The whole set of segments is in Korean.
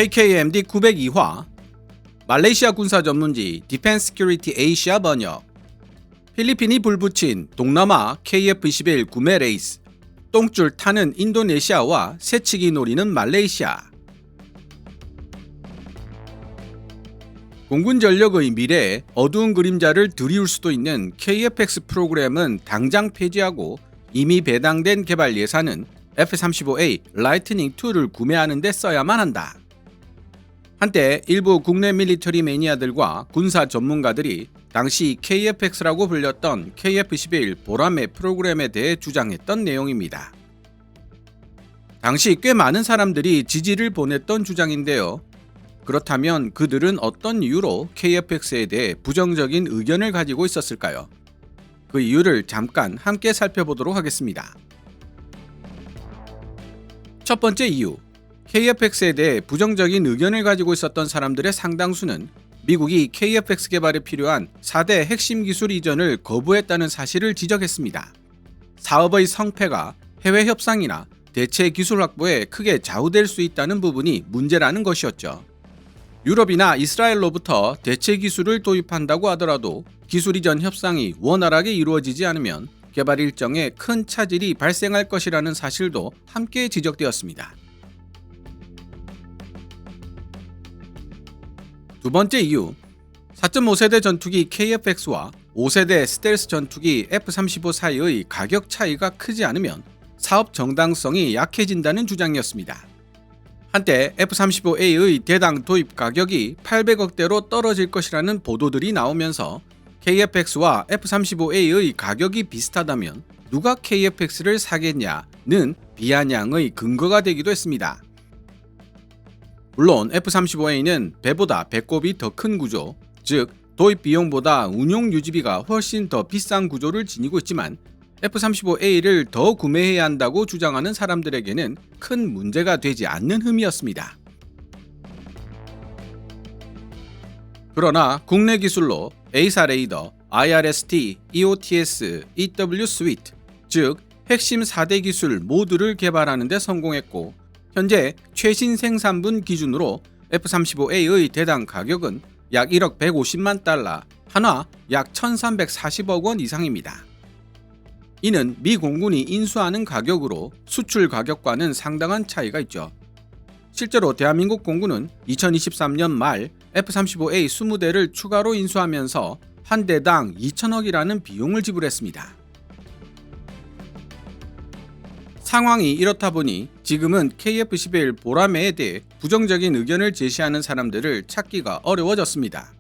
KKMD 902화 말레이시아 군사 전문지 디펜스 시큐리티 에이시아 번역 필리핀이 불붙인 동남아 KF-21 구매 레이스 똥줄 타는 인도네시아와 새치기 노리는 말레이시아 공군 전력의 미래에 어두운 그림자를 드리울 수도 있는 KF-X 프로그램은 당장 폐지하고 이미 배당된 개발 예산은 F-35A 라이트닝 2를 구매하는 데 써야만 한다. 한때 일부 국내 밀리터리 매니아들과 군사 전문가들이 당시 KF-X라고 불렸던 KF-21 보라매 프로그램에 대해 주장했던 내용입니다. 당시 꽤 많은 사람들이 지지를 보냈던 주장인데요. 그렇다면 그들은 어떤 이유로 KF-X에 대해 부정적인 의견을 가지고 있었을까요? 그 이유를 잠깐 함께 살펴보도록 하겠습니다. 첫 번째 이유, KF-X에 대해 부정적인 의견을 가지고 있었던 사람들의 상당수는 미국이 KF-X 개발에 필요한 4대 핵심 기술 이전을 거부했다는 사실을 지적했습니다. 사업의 성패가 해외 협상이나 대체 기술 확보에 크게 좌우될 수 있다는 부분이 문제라는 것이었죠. 유럽이나 이스라엘로부터 대체 기술을 도입한다고 하더라도 기술 이전 협상이 원활하게 이루어지지 않으면 개발 일정에 큰 차질이 발생할 것이라는 사실도 함께 지적되었습니다. 두 번째 이유, 4.5세대 전투기 KF-X와 5세대 스텔스 전투기 F-35 사이의 가격 차이가 크지 않으면 사업 정당성이 약해진다는 주장이었습니다. 한때 F-35A의 대당 도입 가격이 800억대로 떨어질 것이라는 보도들이 나오면서 KF-X와 F-35A의 가격이 비슷하다면 누가 KF-X를 사겠냐는 비아냥의 근거가 되기도 했습니다. 물론 F-35A는 배보다 배꼽이 더 큰 구조, 즉 도입 비용보다 운용 유지비가 훨씬 더 비싼 구조를 지니고 있지만 F-35A를 더 구매해야 한다고 주장하는 사람들에게는 큰 문제가 되지 않는 흠이었습니다. 그러나 국내 기술로 A사 레이더, IRST, EOTS, EW 스위트, 즉 핵심 4대 기술 모두를 개발하는 데 성공했고 현재 최신 생산분 기준으로 F-35A의 대당 가격은 약 1억 150만 달러, 한화 약 1340억 원 이상입니다. 이는 미 공군이 인수하는 가격으로 수출 가격과는 상당한 차이가 있죠. 실제로 대한민국 공군은 2023년 말 F-35A 20대를 추가로 인수하면서 한 대당 2천억이라는 비용을 지불했습니다. 상황이 이렇다 보니 지금은 KF-21 보라매에 대해 부정적인 의견을 제시하는 사람들을 찾기가 어려워졌습니다.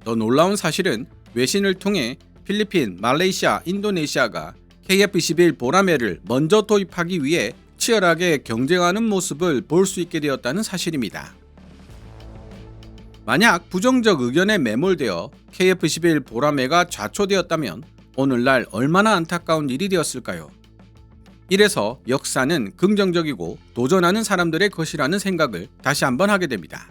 더 놀라운 사실은 외신을 통해 필리핀, 말레이시아, 인도네시아가 KF-21 보라매를 먼저 도입하기 위해 치열하게 경쟁하는 모습을 볼 수 있게 되었다는 사실입니다. 만약 부정적 의견에 매몰되어 KF-21 보라매가 좌초되었다면 오늘날 얼마나 안타까운 일이 되었을까요? 이래서 역사는 긍정적이고 도전하는 사람들의 것이라는 생각을 다시 한번 하게 됩니다.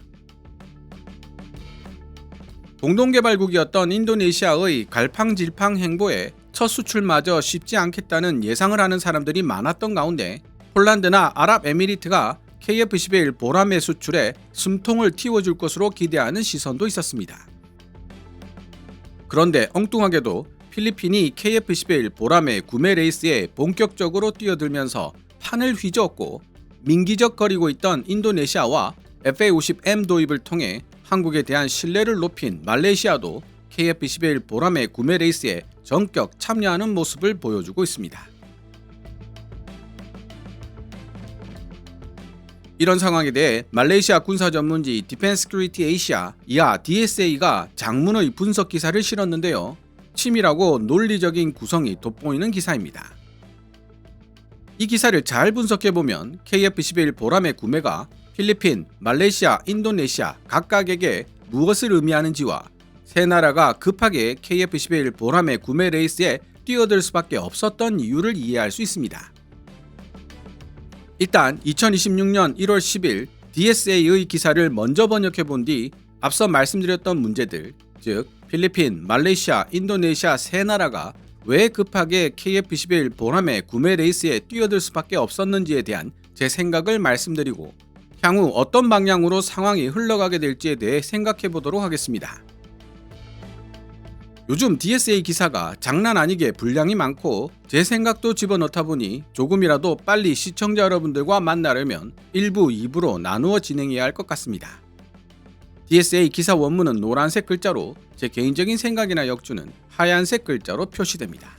공동개발국이었던 인도네시아의 갈팡질팡 행보에 첫 수출마저 쉽지 않겠다는 예상을 하는 사람들이 많았던 가운데 폴란드나 아랍에미리트가 KF-21 보라매 수출에 숨통을 틔워줄 것으로 기대하는 시선도 있었습니다. 그런데 엉뚱하게도 필리핀이 KF-21 보라매 구매 레이스에 본격적으로 뛰어들면서 판을 휘저었고 민기적거리고 있던 인도네시아와 FA-50M 도입을 통해 한국에 대한 신뢰를 높인 말레이시아도 KF-21 보라매 구매 레이스에 전격 참여하는 모습을 보여주고 있습니다. 이런 상황에 대해 말레이시아 군사 전문지 디펜스 시큐리티 에이시아 이하 DSA가 장문의 분석 기사를 실었는데요. 치밀하고 논리적인 구성이 돋보이는 기사입니다. 이 기사를 잘 분석해보면 KF-21 보라매 구매가 필리핀, 말레이시아, 인도네시아 각각에게 무엇을 의미하는지와 세 나라가 급하게 KF-21 보라매 구매 레이스에 뛰어들 수밖에 없었던 이유를 이해할 수 있습니다. 일단 2026년 1월 10일 DSA의 기사를 먼저 번역해본 뒤 앞서 말씀드렸던 문제들, 즉 필리핀, 말레이시아, 인도네시아 세 나라가 왜 급하게 KF-21 보라매 구매 레이스에 뛰어들 수밖에 없었는지에 대한 제 생각을 말씀드리고 향후 어떤 방향으로 상황이 흘러가게 될지에 대해 생각해 보도록 하겠습니다. 요즘 DSA 기사가 장난 아니게 분량이 많고 제 생각도 집어넣다 보니 조금이라도 빨리 시청자 여러분들과 만나려면 1부, 2부로 나누어 진행해야 할 것 같습니다. DSA 기사 원문은 노란색 글자로, 제 개인적인 생각이나 역주는 하얀색 글자로 표시됩니다.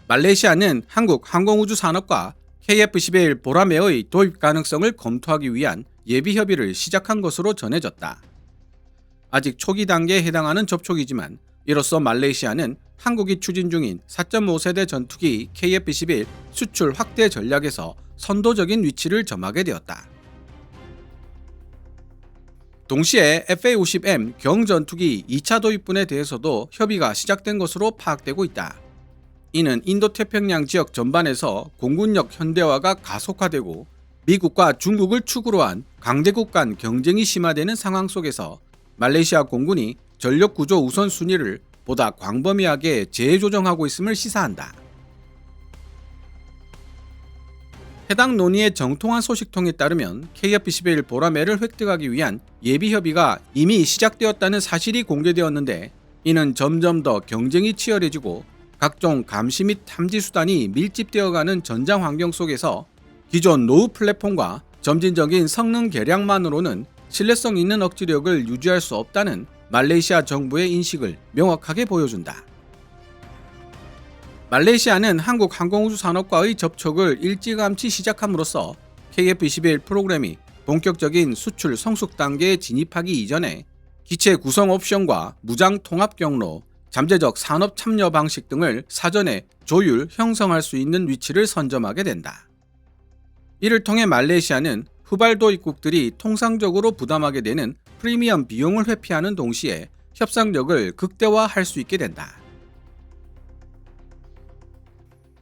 말레이시아는 한국 항공우주산업과 KF-11 보라매의 도입 가능성을 검토하기 위한 예비 협의를 시작한 것으로 전해졌다. 아직 초기 단계에 해당하는 접촉이지만 이로써 말레이시아는 한국이 추진 중인 4.5세대 전투기 KF-11 수출 확대 전략에서 선도적인 위치를 점하게 되었다. 동시에 FA-50M 경전투기 2차 도입분에 대해서도 협의가 시작된 것으로 파악되고 있다. 이는 인도태평양 지역 전반에서 공군력 현대화가 가속화되고 미국과 중국을 축으로 한 강대국 간 경쟁이 심화되는 상황 속에서 말레이시아 공군이 전력구조 우선순위를 보다 광범위하게 재조정하고 있음을 시사한다. 해당 논의의 정통한 소식통에 따르면 KF-11 보라매를 획득하기 위한 예비협의가 이미 시작되었다는 사실이 공개되었는데, 이는 점점 더 경쟁이 치열해지고 각종 감시 및 탐지 수단이 밀집되어가는 전장 환경 속에서 기존 노후 플랫폼과 점진적인 성능 개량만으로는 신뢰성 있는 억지력을 유지할 수 없다는 말레이시아 정부의 인식을 명확하게 보여준다. 말레이시아는 한국 항공우주 산업과의 접촉을 일찌감치 시작함으로써 KF-21 프로그램이 본격적인 수출 성숙 단계에 진입하기 이전에 기체 구성 옵션과 무장 통합 경로, 잠재적 산업 참여 방식 등을 사전에 조율, 형성할 수 있는 위치를 선점하게 된다. 이를 통해 말레이시아는 후발 도입국들이 통상적으로 부담하게 되는 프리미엄 비용을 회피하는 동시에 협상력을 극대화할 수 있게 된다.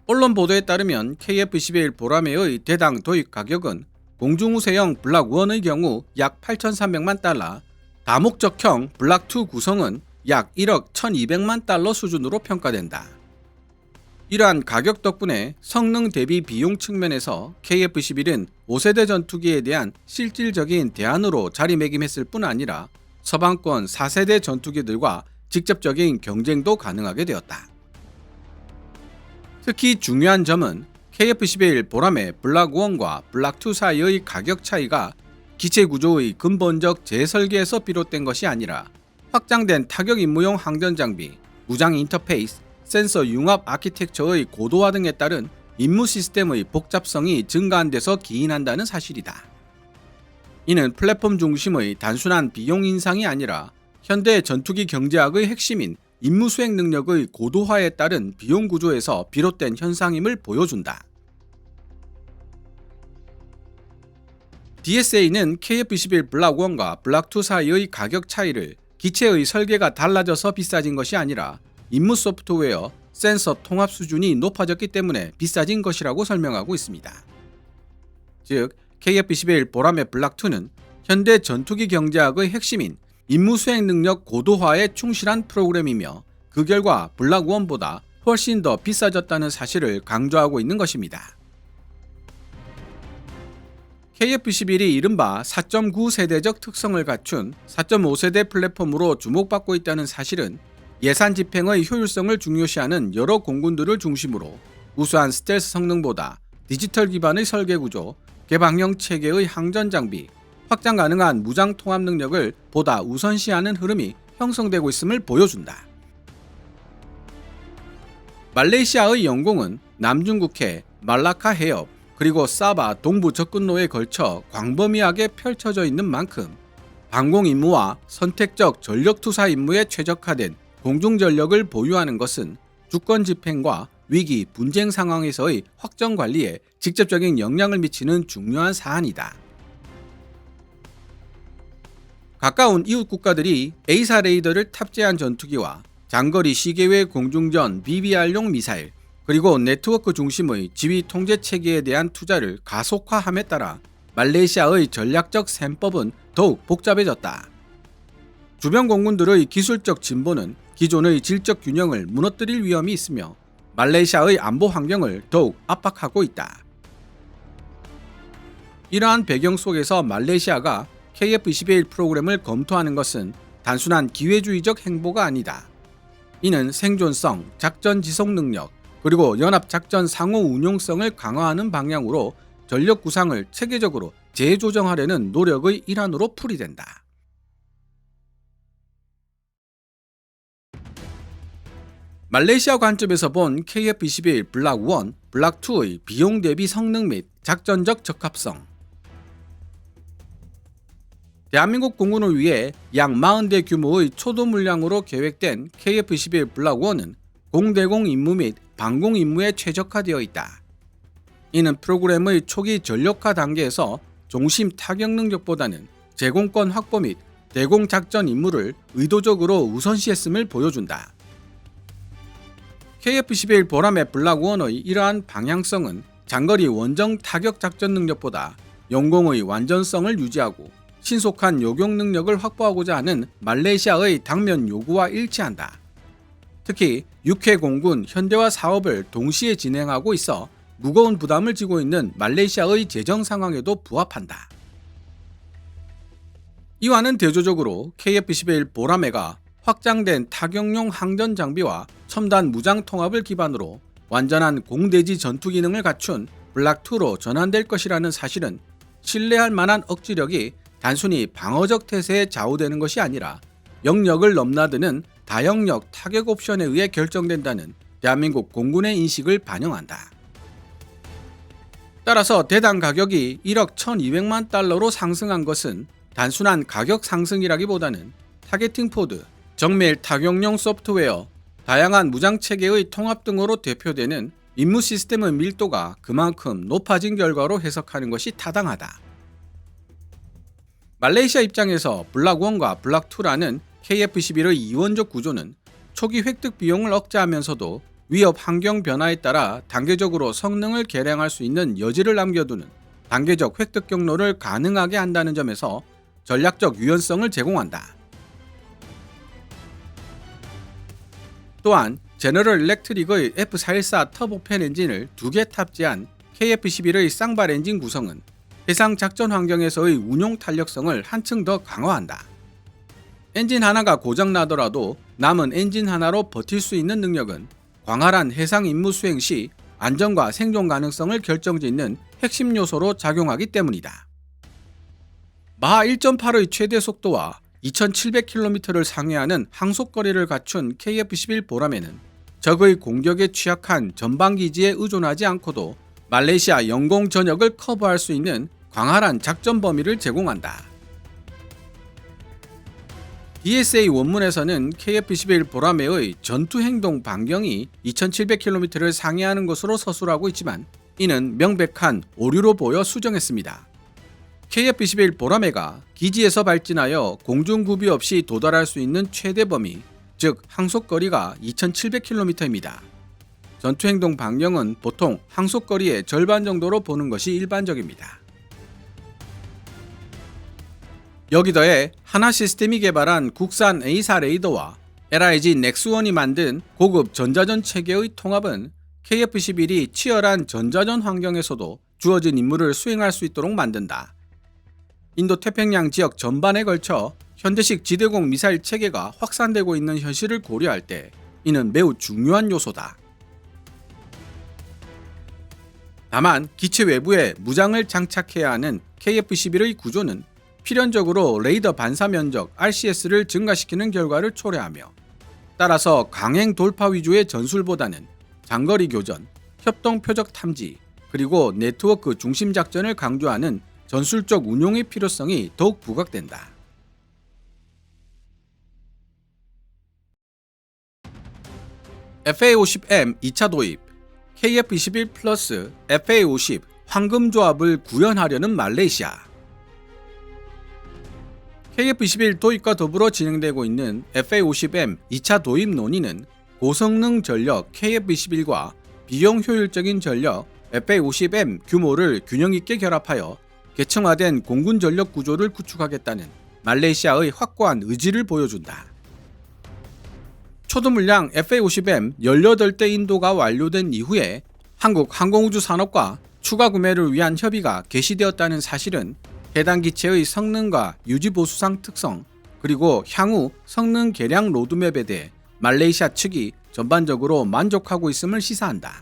언론 보도에 따르면 KF-11 보라매의 대당 도입 가격은 공중우세형 블락1의 경우 약 8,300만 달러, 다목적형 블락2 구성은 약 1억 1,200만 달러 수준으로 평가된다. 이러한 가격 덕분에 성능 대비 비용 측면에서 KF-11은 5세대 전투기에 대한 실질적인 대안으로 자리매김했을 뿐 아니라 서방권 4세대 전투기들과 직접적인 경쟁도 가능하게 되었다. 특히 중요한 점은 KF-11 보라매 블락1과 블락2 사이의 가격 차이가 기체 구조의 근본적 재설계에서 비롯된 것이 아니라 확장된 타격 임무용 항전 장비, 무장 인터페이스, 센서 융합 아키텍처의 고도화 등에 따른 임무 시스템의 복잡성이 증가한 데서 기인한다는 사실이다. 이는 플랫폼 중심의 단순한 비용 인상이 아니라 현대 전투기 경제학의 핵심인 임무 수행 능력의 고도화에 따른 비용 구조에서 비롯된 현상임을 보여준다. DSA는 KF-21 블락1과 블락2 사이의 가격 차이를 기체의 설계가 달라져서 비싸진 것이 아니라 임무 소프트웨어, 센서 통합 수준이 높아졌기 때문에 비싸진 것이라고 설명하고 있습니다. 즉, KF-21 보라매 블락2는 현대 전투기 경제학의 핵심인 임무 수행 능력 고도화에 충실한 프로그램이며 그 결과 블락1보다 훨씬 더 비싸졌다는 사실을 강조하고 있는 것입니다. KF-11이 이른바 4.9 세대적 특성을 갖춘 4.5세대 플랫폼으로 주목받고 있다는 사실은 예산 집행의 효율성을 중요시하는 여러 공군들을 중심으로 우수한 스텔스 성능보다 디지털 기반의 설계 구조, 개방형 체계의 항전 장비, 확장 가능한 무장 통합 능력을 보다 우선시하는 흐름이 형성되고 있음을 보여준다. 말레이시아의 영공은 남중국해, 말라카 해협, 그리고 사바 동부 접근로에 걸쳐 광범위하게 펼쳐져 있는 만큼 방공 임무와 선택적 전력 투사 임무에 최적화된 공중 전력을 보유하는 것은 주권 집행과 위기, 분쟁 상황에서의 확정 관리에 직접적인 영향을 미치는 중요한 사안이다. 가까운 이웃 국가들이 A사 레이더를 탑재한 전투기와 장거리 시계외 공중전 BBR용 미사일, 그리고 네트워크 중심의 지휘 통제 체계에 대한 투자를 가속화함에 따라 말레이시아의 전략적 셈법은 더욱 복잡해졌다. 주변 공군들의 기술적 진보는 기존의 질적 균형을 무너뜨릴 위험이 있으며 말레이시아의 안보 환경을 더욱 압박하고 있다. 이러한 배경 속에서 말레이시아가 KF-21 프로그램을 검토하는 것은 단순한 기회주의적 행보가 아니다. 이는 생존성, 작전 지속 능력, 그리고 연합작전 상호 운용성을 강화하는 방향으로 전력 구상을 체계적으로 재조정하려는 노력의 일환으로 풀이된다. 말레이시아 관점에서 본 KF-21 블락 1, 블락 2의 비용 대비 성능 및 작전적 적합성. 대한민국 공군을 위해 약 40대 규모의 초도 물량으로 계획된 KF-21 블락 1은 공대공 임무 및 방공 임무에 최적화되어 있다. 이는 프로그램의 초기 전력화 단계에서 중심 타격 능력보다는 제공권 확보 및 대공 작전 임무를 의도적으로 우선시했음을 보여준다. KF-21 보라매 블락 1의 이러한 방향성은 장거리 원정 타격 작전 능력보다 영공의 완전성을 유지하고 신속한 요격 능력을 확보하고자 하는 말레이시아의 당면 요구와 일치한다. 특히 육해 공군 현대화 사업을 동시에 진행하고 있어 무거운 부담을 지고 있는 말레이시아의 재정 상황에도 부합한다. 이와는 대조적으로 KF-21 보라매가 확장된 타격용 항전 장비와 첨단 무장 통합을 기반으로 완전한 공대지 전투 기능을 갖춘 블락2로 전환될 것이라는 사실은 신뢰할 만한 억지력이 단순히 방어적 태세에 좌우되는 것이 아니라 영역을 넘나드는 다영역 타격 옵션에 의해 결정된다는 대한민국 공군의 인식을 반영한다. 따라서 대당 가격이 1억 1200만 달러로 상승한 것은 단순한 가격 상승이라기보다는 타겟팅 포드, 정밀 타격용 소프트웨어, 다양한 무장체계의 통합 등으로 대표되는 임무 시스템의 밀도가 그만큼 높아진 결과로 해석하는 것이 타당하다. 말레이시아 입장에서 블락 1과 블락 2라는 KF-21의 이원적 구조는 초기 획득 비용을 억제하면서도 위협 환경 변화에 따라 단계적으로 성능을 개량할 수 있는 여지를 남겨두는 단계적 획득 경로를 가능하게 한다는 점에서 전략적 유연성을 제공한다. 또한 제너럴 일렉트릭의 F414 터보팬 엔진을 2개 탑재한 KF-21의 쌍발 엔진 구성은 해상 작전 환경에서의 운용 탄력성을 한층 더 강화한다. 엔진 하나가 고장나더라도 남은 엔진 하나로 버틸 수 있는 능력은 광활한 해상 임무 수행 시 안전과 생존 가능성을 결정짓는 핵심 요소로 작용하기 때문이다. 마하 1.8의 최대 속도와 2700km를 상회하는 항속거리를 갖춘 KF-21 보라매는 적의 공격에 취약한 전방기지에 의존하지 않고도 말레이시아 영공 전역을 커버할 수 있는 광활한 작전 범위를 제공한다. DSA 원문에서는 KF-21 보라매의 전투행동 반경이 2700km를 상회하는 것으로 서술하고 있지만 이는 명백한 오류로 보여 수정했습니다. KF-21 보라매가 기지에서 발진하여 공중구비 없이 도달할 수 있는 최대 범위, 즉 항속거리가 2700km입니다. 전투행동 반경은 보통 항속거리의 절반 정도로 보는 것이 일반적입니다. 여기 더해 하나시스템이 개발한 국산 A사 레이더와 LIG 넥스1이 만든 고급 전자전 체계의 통합은 KF-21이 치열한 전자전 환경에서도 주어진 임무를 수행할 수 있도록 만든다. 인도태평양 지역 전반에 걸쳐 현대식 지대공 미사일 체계가 확산되고 있는 현실을 고려할 때 이는 매우 중요한 요소다. 다만 기체 외부에 무장을 장착해야 하는 KF-21의 구조는 필연적으로 레이더 반사 면적 RCS를 증가시키는 결과를 초래하며 따라서 강행 돌파 위주의 전술보다는 장거리 교전, 협동 표적 탐지, 그리고 네트워크 중심 작전을 강조하는 전술적 운용의 필요성이 더욱 부각된다. FA-50M 2차 도입, KF-21 플러스 FA-50 황금 조합을 구현하려는 말레이시아. KF-21 도입과 더불어 진행되고 있는 FA-50M 2차 도입 논의는 고성능 전력 KF-21과 비용 효율적인 전력 FA-50M 규모를 균형 있게 결합하여 계층화된 공군 전력 구조를 구축하겠다는 말레이시아의 확고한 의지를 보여준다. 초도물량 FA-50M 18대 인도가 완료된 이후에 한국 항공우주 산업과 추가 구매를 위한 협의가 개시되었다는 사실은 해당 기체의 성능과 유지보수상 특성, 그리고 향후 성능 개량 로드맵에 대해 말레이시아 측이 전반적으로 만족하고 있음을 시사한다.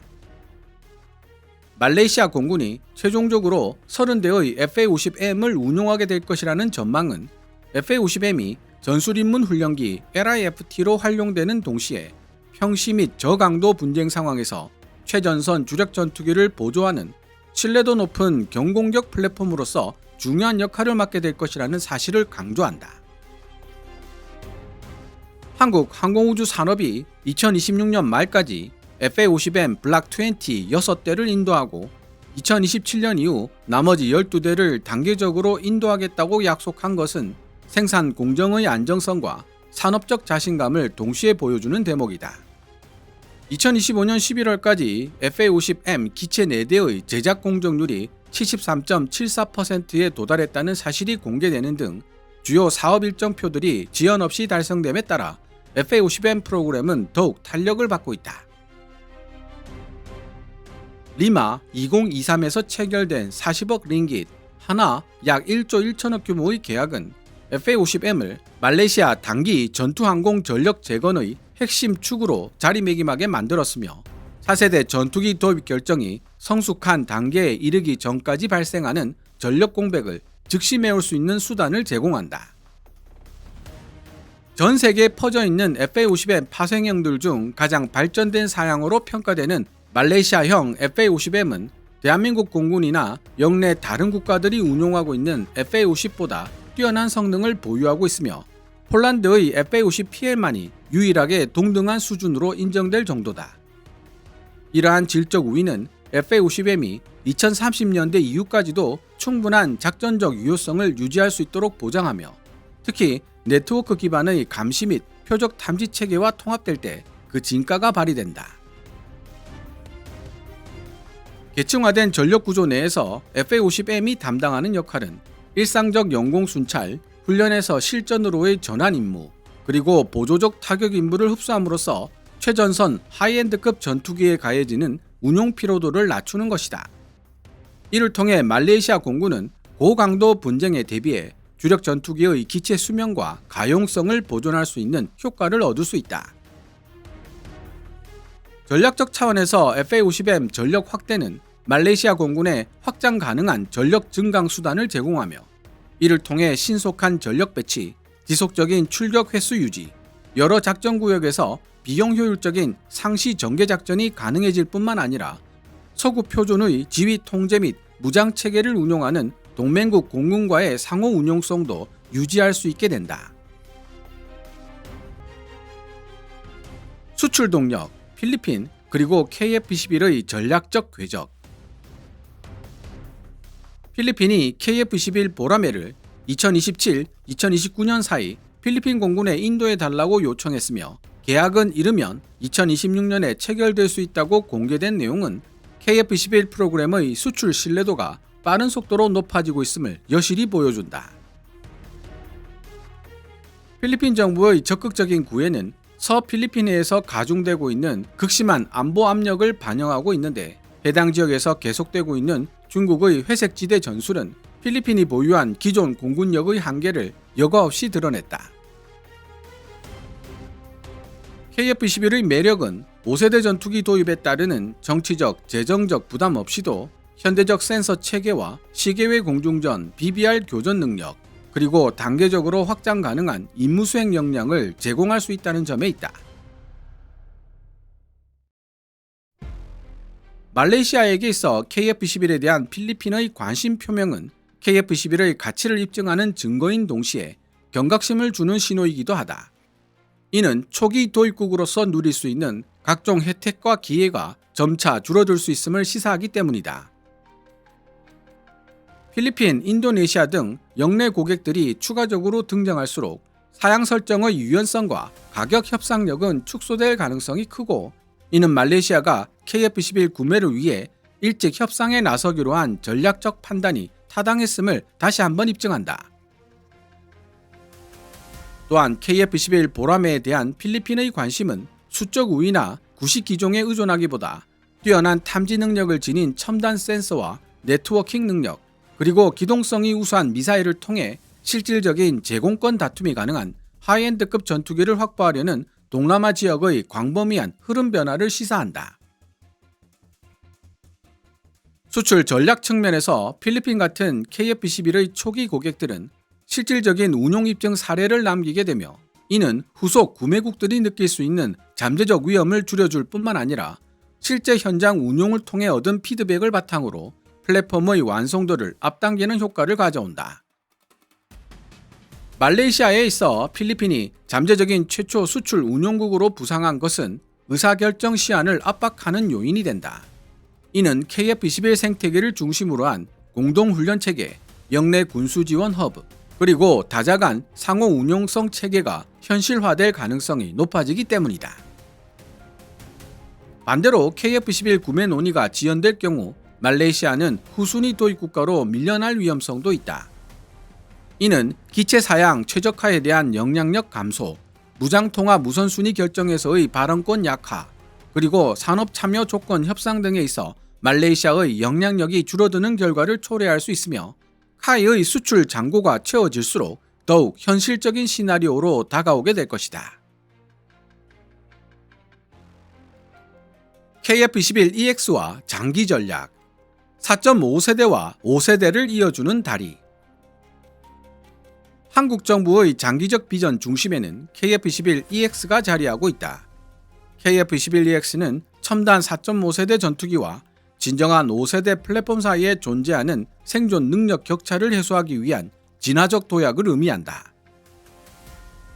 말레이시아 공군이 최종적으로 30대의 FA-50M을 운용하게 될 것이라는 전망은 FA-50M이 전술입문 훈련기 LIFT로 활용되는 동시에 평시 및 저강도 분쟁 상황에서 최전선 주력 전투기를 보조하는 신뢰도 높은 경공격 플랫폼으로서 중요한 역할을 맡게 될 것이라는 사실을 강조한다. 한국 항공우주 산업이 2026년 말까지 FA-50M 블락 20 6대를 인도하고 2027년 이후 나머지 12대를 단계적으로 인도하겠다고 약속한 것은 생산 공정의 안정성과 산업적 자신감을 동시에 보여주는 대목이다. 2025년 11월까지 FA-50M 기체 4대의 제작 공정률이 73.74%에 도달했다는 사실이 공개되는 등 주요 사업 일정표들이 지연 없이 달성됨에 따라 FA-50M 프로그램은 더욱 탄력을 받고 있다. 리마 2023에서 체결된 40억 링깃, 하나 약 1조 1천억 규모의 계약은 FA-50M을 말레이시아 단기 전투항공 전력 재건의 핵심 축으로 자리매김하게 만들었으며 4세대 전투기 도입 결정이 성숙한 단계에 이르기 전까지 발생하는 전력 공백을 즉시 메울 수 있는 수단을 제공한다. 전 세계에 퍼져 있는 FA-50M 파생형들 중 가장 발전된 사양으로 평가되는 말레이시아형 FA-50M은 대한민국 공군이나 영내 다른 국가들이 운용하고 있는 FA-50보다 뛰어난 성능을 보유하고 있으며 폴란드의 FA-50PL만이 유일하게 동등한 수준으로 인정될 정도다. 이러한 질적 우위는 FA-50M이 2030년대 이후까지도 충분한 작전적 유효성을 유지할 수 있도록 보장하며 특히 네트워크 기반의 감시 및 표적 탐지 체계와 통합될 때 그 진가가 발휘된다. 계층화된 전력 구조 내에서 FA-50M이 담당하는 역할은 일상적 영공 순찰, 훈련에서 실전으로의 전환 임무, 그리고 보조적 타격 임무를 흡수함으로써 최전선 하이엔드급 전투기에 가해지는 운용 피로도를 낮추는 것이다. 이를 통해 말레이시아 공군은 고강도 분쟁에 대비해 주력 전투기의 기체 수명과 가용성을 보존할 수 있는 효과를 얻을 수 있다. 전략적 차원에서 FA-50M 전력 확대는 말레이시아 공군에 확장 가능한 전력 증강 수단을 제공하며 이를 통해 신속한 전력 배치, 지속적인 출격 횟수 유지, 여러 작전 구역에서 비용 효율적인 상시 전개 작전이 가능해질 뿐만 아니라 서구 표준의 지휘 통제 및 무장 체계를 운용하는 동맹국 공군과의 상호 운용성도 유지할 수 있게 된다. 수출 동력, 필리핀 그리고 KF-21의 전략적 궤적. 필리핀이 KF-21 보라매를 2027-2029년 사이 필리핀 공군에 인도해 달라고 요청했으며 계약은 이르면 2026년에 체결될 수 있다고 공개된 내용은 KF-21 프로그램의 수출 신뢰도가 빠른 속도로 높아지고 있음을 여실히 보여준다. 필리핀 정부의 적극적인 구애는 서필리핀해에서 가중되고 있는 극심한 안보 압력을 반영하고 있는데 해당 지역에서 계속되고 있는 중국의 회색지대 전술은 필리핀이 보유한 기존 공군력의 한계를 여과 없이 드러냈다. KF-21의 매력은 5세대 전투기 도입에 따르는 정치적, 재정적 부담 없이도 현대적 센서 체계와 시계외 공중전, BBR 교전 능력, 그리고 단계적으로 확장 가능한 임무 수행 역량을 제공할 수 있다는 점에 있다. 말레이시아에게 있어 KF-21에 대한 필리핀의 관심 표명은 KF-21의 가치를 입증하는 증거인 동시에 경각심을 주는 신호이기도 하다. 이는 초기 도입국으로서 누릴 수 있는 각종 혜택과 기회가 점차 줄어들 수 있음을 시사하기 때문이다. 필리핀, 인도네시아 등 영내 고객들이 추가적으로 등장할수록 사양 설정의 유연성과 가격 협상력은 축소될 가능성이 크고 이는 말레이시아가 KF-21 구매를 위해 일찍 협상에 나서기로 한 전략적 판단이 타당했음을 다시 한번 입증한다. 또한 KF-11 보라매에 대한 필리핀의 관심은 수적 우위나 구식 기종에 의존하기보다 뛰어난 탐지 능력을 지닌 첨단 센서와 네트워킹 능력, 그리고 기동성이 우수한 미사일을 통해 실질적인 제공권 다툼이 가능한 하이엔드급 전투기를 확보하려는 동남아 지역의 광범위한 흐름 변화를 시사한다. 수출 전략 측면에서 필리핀 같은 KF-11의 초기 고객들은 실질적인 운용 입증 사례를 남기게 되며, 이는 후속 구매국들이 느낄 수 있는 잠재적 위험을 줄여줄 뿐만 아니라 실제 현장 운용을 통해 얻은 피드백을 바탕으로 플랫폼의 완성도를 앞당기는 효과를 가져온다. 말레이시아에 있어 필리핀이 잠재적인 최초 수출 운용국으로 부상한 것은 의사결정 시한을 압박하는 요인이 된다. 이는 KF-21 생태계를 중심으로 한 공동훈련체계, 영내 군수지원 허브, 그리고 다자간 상호 운용성 체계가 현실화될 가능성이 높아지기 때문이다. 반대로 KF-11 구매 논의가 지연될 경우 말레이시아는 후순위 도입 국가로 밀려날 위험성도 있다. 이는 기체 사양 최적화에 대한 영향력 감소, 무장통합 우선순위 결정에서의 발언권 약화, 그리고 산업 참여 조건 협상 등에 있어 말레이시아의 영향력이 줄어드는 결과를 초래할 수 있으며, 카이의 수출 잔고가 채워질수록 더욱 현실적인 시나리오로 다가오게 될 것이다. KF-21EX와 장기 전략, 4.5세대와 5세대를 이어주는 다리. 한국 정부의 장기적 비전 중심에는 KF-21EX가 자리하고 있다. KF-21EX는 첨단 4.5세대 전투기와 진정한 5세대 플랫폼 사이에 존재하는 생존 능력 격차를 해소하기 위한 진화적 도약을 의미한다.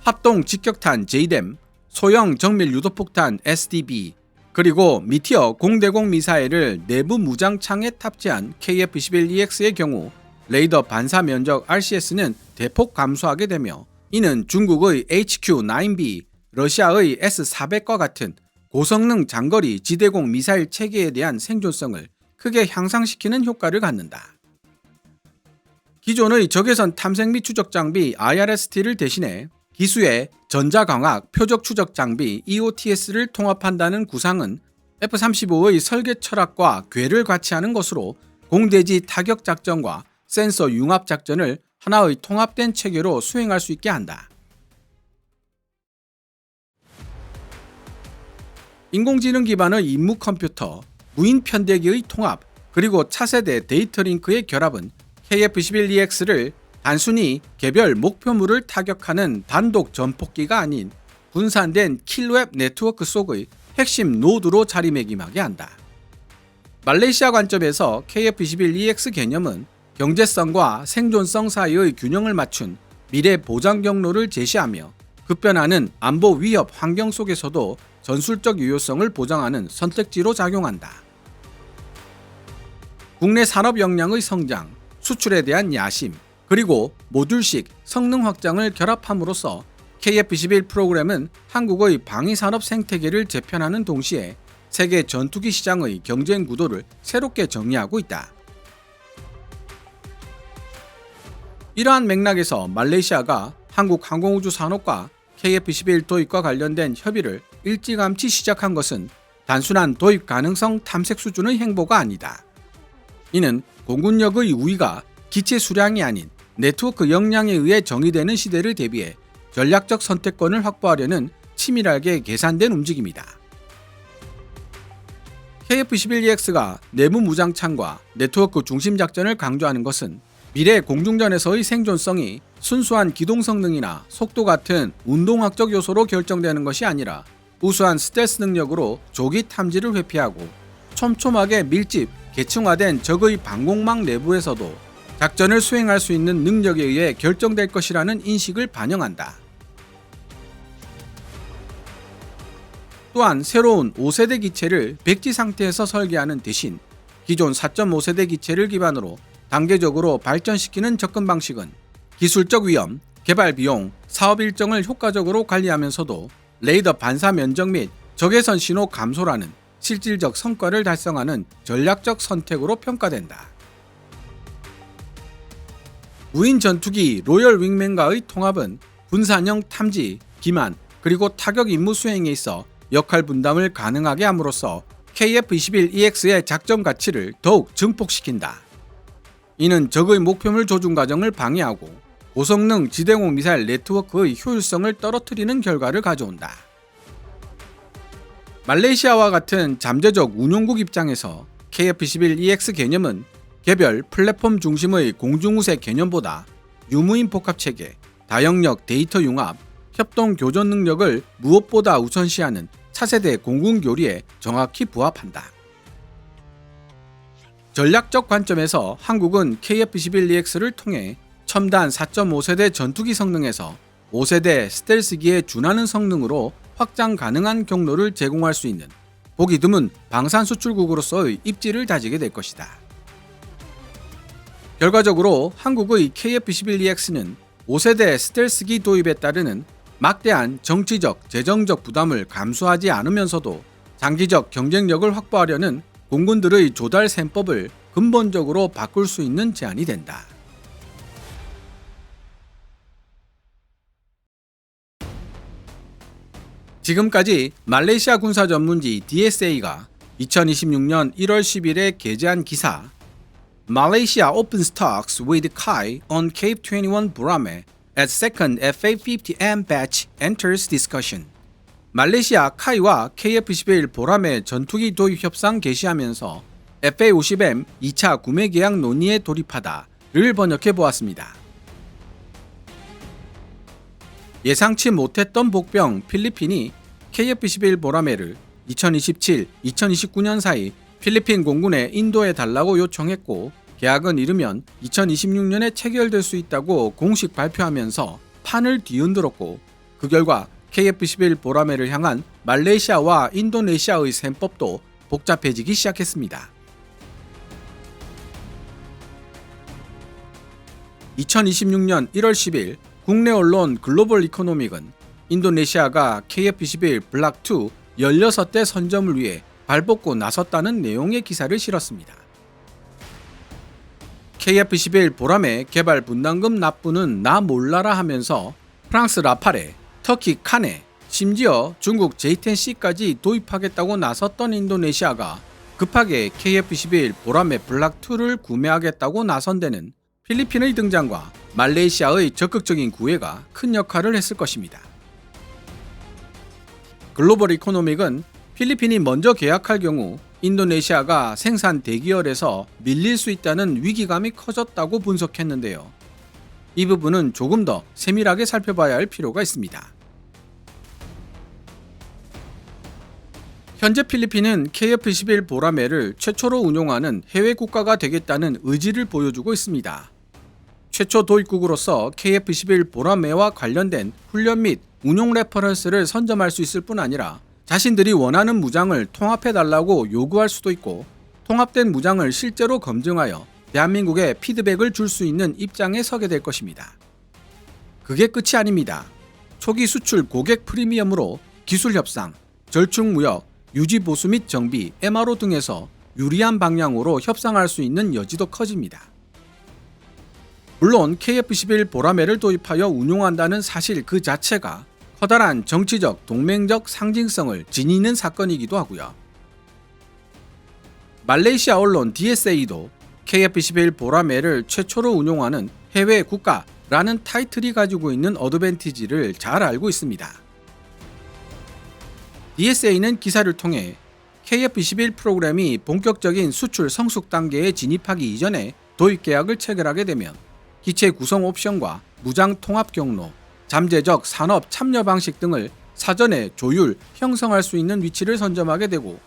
합동 직격탄 JDAM, 소형 정밀 유도폭탄 SDB, 그리고 미티어 공대공 미사일을 내부 무장창에 탑재한 KF-21EX의 경우 레이더 반사 면적 RCS는 대폭 감소하게 되며, 이는 중국의 HQ-9B, 러시아의 S-400과 같은 고성능 장거리 지대공 미사일 체계에 대한 생존성을 크게 향상시키는 효과를 갖는다. 기존의 적외선 탐색 및 추적 장비 IRST를 대신해 기수의 전자광학 표적 추적 장비 EOTS를 통합한다는 구상은 F-35의 설계 철학과 궤를 같이하는 것으로 공대지 타격 작전과 센서 융합 작전을 하나의 통합된 체계로 수행할 수 있게 한다. 인공지능 기반의 임무 컴퓨터, 무인 편대기의 통합, 그리고 차세대 데이터 링크의 결합은 KF-21EX를 단순히 개별 목표물을 타격하는 단독 전폭기가 아닌 분산된 킬웹 네트워크 속의 핵심 노드로 자리매김하게 한다. 말레이시아 관점에서 KF-21EX 개념은 경제성과 생존성 사이의 균형을 맞춘 미래 보장 경로를 제시하며, 급변하는 안보 위협 환경 속에서도 전술적 유효성을 보장하는 선택지로 작용한다. 국내 산업 역량의 성장, 수출에 대한 야심, 그리고 모듈식 성능 확장을 결합함으로써 KF-21 프로그램은 한국의 방위산업 생태계를 재편하는 동시에 세계 전투기 시장의 경쟁 구도를 새롭게 정의하고 있다. 이러한 맥락에서 말레이시아가 한국 항공우주 산업과 KF-21 도입과 관련된 협의를 일찌감치 시작한 것은 단순한 도입 가능성 탐색 수준의 행보가 아니다. 이는 공군력의 우위가 기체 수량이 아닌 네트워크 역량에 의해 정의되는 시대를 대비해 전략적 선택권을 확보하려는 치밀하게 계산된 움직임이다. KF-21EX가 내부 무장창과 네트워크 중심 작전을 강조하는 것은 미래 공중전에서의 생존성이 순수한 기동 성능이나 속도 같은 운동학적 요소로 결정되는 것이 아니라 우수한 스텔스 능력으로 조기 탐지를 회피하고 촘촘하게 밀집, 계층화된 적의 방공망 내부에서도 작전을 수행할 수 있는 능력에 의해 결정될 것이라는 인식을 반영한다. 또한 새로운 5세대 기체를 백지 상태에서 설계하는 대신 기존 4.5세대 기체를 기반으로 단계적으로 발전시키는 접근 방식은 기술적 위험, 개발 비용, 사업 일정을 효과적으로 관리하면서도 레이더 반사 면적 및 적외선 신호 감소라는 실질적 성과를 달성하는 전략적 선택으로 평가된다. 무인 전투기 로열 윙맨과의 통합은 분산형 탐지, 기만, 그리고 타격 임무 수행에 있어 역할 분담을 가능하게 함으로써 KF-21EX의 작전 가치를 더욱 증폭시킨다. 이는 적의 목표물 조준 과정을 방해하고 고성능 지대공 미사일 네트워크의 효율성을 떨어뜨리는 결과를 가져온다. 말레이시아와 같은 잠재적 운용국 입장에서 KF-21EX 개념은 개별 플랫폼 중심의 공중우세 개념보다 유무인 복합체계, 다영역 데이터 융합, 협동 교전 능력을 무엇보다 우선시하는 차세대 공군교리에 정확히 부합한다. 전략적 관점에서 한국은 KF-21EX를 통해 첨단 4.5세대 전투기 성능에서 5세대 스텔스기에 준하는 성능으로 확장 가능한 경로를 제공할 수 있는 보기 드문 방산 수출국으로서의 입지를 다지게 될 것이다. 결과적으로 한국의 KF-21EX는 5세대 스텔스기 도입에 따르는 막대한 정치적, 재정적 부담을 감수하지 않으면서도 장기적 경쟁력을 확보하려는 공군들의 조달 셈법을 근본적으로 바꿀 수 있는 제안이 된다. 지금까지 말레이시아 군사 전문지 DSA가 2026년 1월 10일에 게재한 기사 Malaysia opens talks with Kai on KF-21 Borame as second FA-50M batch enters discussion. 말레이시아 카이와 KF-21 보라매 전투기 도입 협상 개시하면서 FA-50M 2차 구매 계약 논의에 돌입하다를 번역해 보았습니다. 예상치 못했던 복병 필리핀이 KF-21 보라매를 2027-2029년 사이 필리핀 공군에 인도해 달라고 요청했고 계약은 이르면 2026년에 체결될 수 있다고 공식 발표하면서 판을 뒤흔들었고 그 결과 KF-21 보라매를 향한 말레이시아와 인도네시아의 셈법도 복잡해지기 시작했습니다. 2026년 1월 10일 국내 언론 글로벌 이코노믹은 인도네시아가 KF-21 블락 2 16대 선점을 위해 발벗고 나섰다는 내용의 기사를 실었습니다. KF-21 보라매 개발 분담금 납부는 나 몰라라 하면서 프랑스 라팔에, 터키 칸에, 심지어 중국 J-10C까지 도입하겠다고 나섰던 인도네시아가 급하게 KF-21 보라매 블락 2를 구매하겠다고 나선 데는 필리핀의 등장과 말레이시아의 적극적인 구애가 큰 역할을 했을 것입니다. 글로벌 이코노믹은 필리핀이 먼저 계약할 경우 인도네시아가 생산 대기열에서 밀릴 수 있다는 위기감이 커졌다고 분석했는데요. 이 부분은 조금 더 세밀하게 살펴봐야 할 필요가 있습니다. 현재 필리핀은 KF-21 보라매를 최초로 운용하는 해외 국가가 되겠다는 의지를 보여주고 있습니다. 최초 도입국으로서 KF-21 보라매와 관련된 훈련 및 운용 레퍼런스를 선점할 수 있을 뿐 아니라 자신들이 원하는 무장을 통합해달라고 요구할 수도 있고 통합된 무장을 실제로 검증하여 대한민국에 피드백을 줄 수 있는 입장에 서게 될 것입니다. 그게 끝이 아닙니다. 초기 수출 고객 프리미엄으로 기술 협상, 절충 무역, 유지 보수 및 정비, MRO 등에서 유리한 방향으로 협상할 수 있는 여지도 커집니다. 물론 KF-21 보라매를 도입하여 운용한다는 사실 그 자체가 커다란 정치적, 동맹적 상징성을 지니는 사건이기도 하고요. 말레이시아 언론 DSA도 KF-21 보라매를 최초로 운용하는 해외 국가라는 타이틀이 가지고 있는 어드밴티지를 잘 알고 있습니다. DSA는 기사를 통해 KF-21 프로그램이 본격적인 수출 성숙 단계에 진입하기 이전에 도입 계약을 체결하게 되면 기체 구성 옵션과 무장 통합 경로, 잠재적 산업 참여 방식 등을 사전에 조율, 형성할 수 있는 위치를 선점하게 되고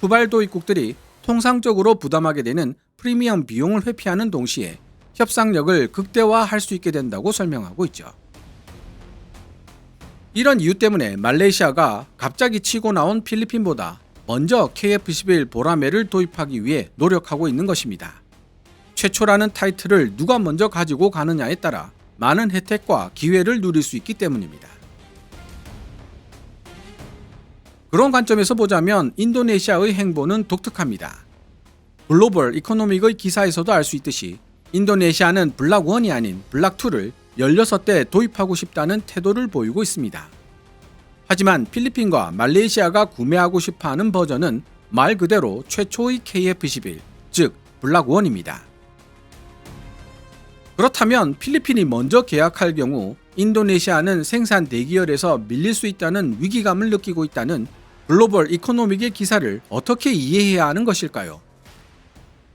후발 도입국들이 통상적으로 부담하게 되는 프리미엄 비용을 회피하는 동시에 협상력을 극대화할 수 있게 된다고 설명하고 있죠. 이런 이유 때문에 말레이시아가 갑자기 치고 나온 필리핀보다 먼저 KF-21 보라매를 도입하기 위해 노력하고 있는 것입니다. 최초라는 타이틀을 누가 먼저 가지고 가느냐에 따라 많은 혜택과 기회를 누릴 수 있기 때문입니다. 그런 관점에서 보자면 인도네시아의 행보는 독특합니다. 글로벌 이코노믹의 기사에서도 알 수 있듯이 인도네시아는 블락 1이 아닌 블락 2를 16대 도입하고 싶다는 태도를 보이고 있습니다. 하지만 필리핀과 말레이시아가 구매하고 싶어하는 버전은 말 그대로 최초의 KF-11, 즉 블락1입니다. 그렇다면 필리핀이 먼저 계약할 경우 인도네시아는 생산 대기열에서 밀릴 수 있다는 위기감을 느끼고 있다는 글로벌 이코노믹의 기사를 어떻게 이해해야 하는 것일까요?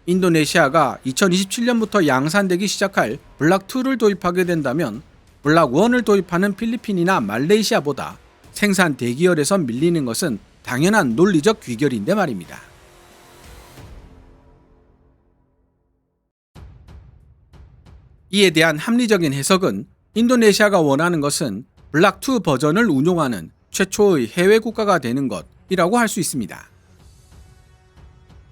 인도네시아가 2027년부터 양산되기 시작할 블락2를 도입하게 된다면 블락1을 도입하는 필리핀이나 말레이시아보다 생산 대기열에서 밀리는 것은 당연한 논리적 귀결인데 말입니다. 이에 대한 합리적인 해석은 인도네시아가 원하는 것은 블락2 버전을 운용하는 최초의 해외 국가가 되는 것이라고 할 수 있습니다.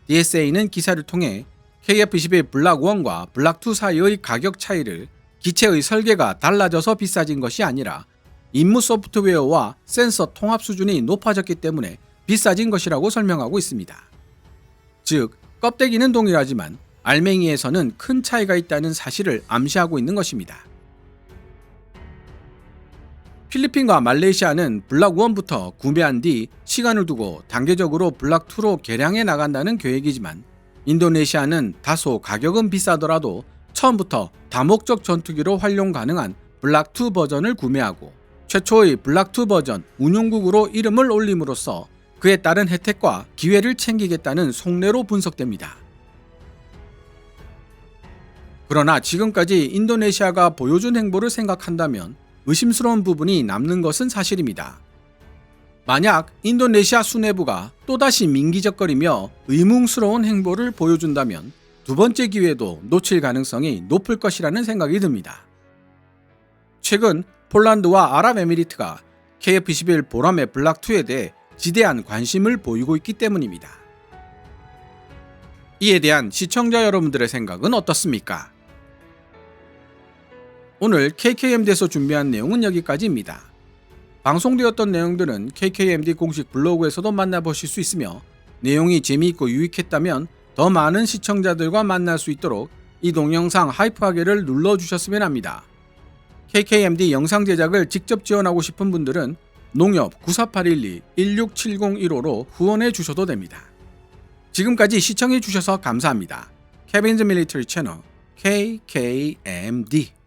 DSA는 기사를 통해 KF-11 블락1과 블락2 사이의 가격 차이를 기체의 설계가 달라져서 비싸진 것이 아니라 임무 소프트웨어와 센서 통합 수준이 높아졌기 때문에 비싸진 것이라고 설명하고 있습니다. 즉, 껍데기는 동일하지만 알맹이에서는 큰 차이가 있다는 사실을 암시하고 있는 것입니다. 필리핀과 말레이시아는 블락1부터 구매한 뒤 시간을 두고 단계적으로 블락2로 개량해 나간다는 계획이지만 인도네시아는 다소 가격은 비싸더라도 처음부터 다목적 전투기로 활용 가능한 블락2 버전을 구매하고 최초의 블락2 버전 운용국으로 이름을 올림으로써 그에 따른 혜택과 기회를 챙기겠다는 속내로 분석됩니다. 그러나 지금까지 인도네시아가 보여준 행보를 생각한다면 의심스러운 부분이 남는 것은 사실입니다. 만약 인도네시아 수뇌부가 또다시 민기적거리며 의문스러운 행보를 보여준다면 두 번째 기회도 놓칠 가능성이 높을 것이라는 생각이 듭니다. 최근 폴란드와 아랍에미리트가 KF-11 보람의 블락2에 대해 지대한 관심을 보이고 있기 때문입니다. 이에 대한 시청자 여러분들의 생각은 어떻습니까? 오늘 KKMD에서 준비한 내용은 여기까지입니다. 방송되었던 내용들은 KKMD 공식 블로그에서도 만나보실 수 있으며 내용이 재미있고 유익했다면 더 많은 시청자들과 만날 수 있도록 이 동영상 하이프하기를 눌러주셨으면 합니다. KKMD 영상 제작을 직접 지원하고 싶은 분들은 농협 9481216701호로 후원해 주셔도 됩니다. 지금까지 시청해 주셔서 감사합니다. 케빈즈 밀리터리 채널 KKMD